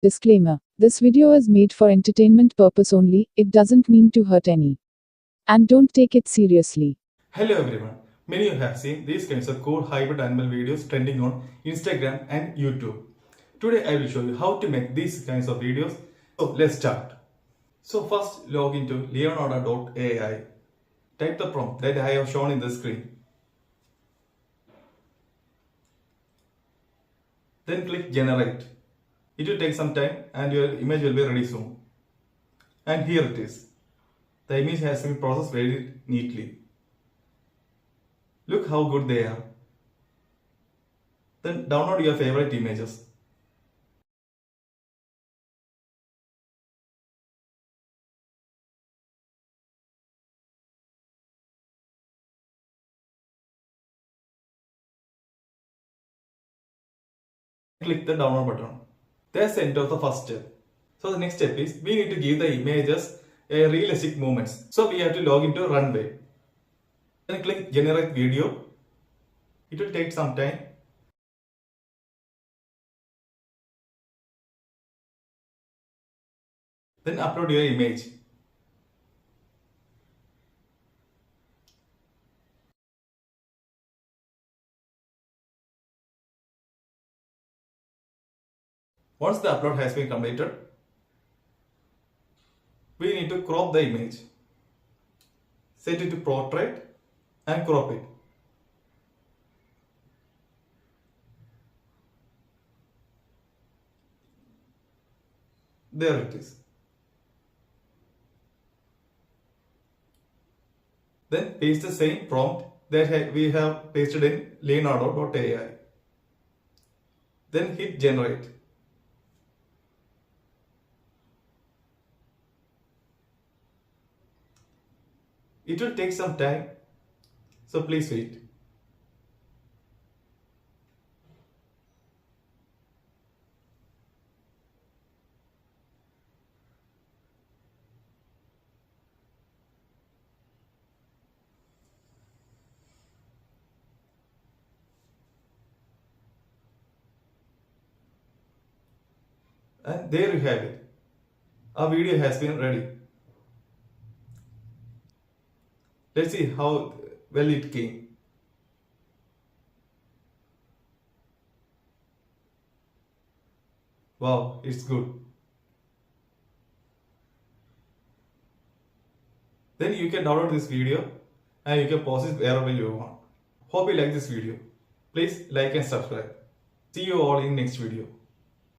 Disclaimer. This video is made for entertainment purpose only, it doesn't mean to hurt any. And don't take it seriously. Hello everyone. Many of you have seen these kinds of cool hybrid animal videos trending on Instagram and YouTube. Today I will show you how to make these kinds of videos. So let's start. So first log into leonardo.ai. Type the prompt that I have shown in the screen. Then click generate. It will take some time and your image will be ready soon. And here it is. The image has been processed very neatly. Look how good they are. Then download your favorite images. Click the download button. That's the end of the first step. So the next step is we need to give the images a realistic movements. So we have to log into runway. Then click generate video. It will take some time. Then upload your image. Once the upload has been completed, we need to crop the image. Set it to portrait and crop it. There it is. Then paste the same prompt that we have pasted in leonardo.ai. Then hit generate. It will take some time, so please wait. And there you have it. Our video has been ready. Let's see how well it came. Wow, it's good. Then you can download this video and you can post it wherever you want. Hope you like this video. Please like and subscribe. See you all in next video.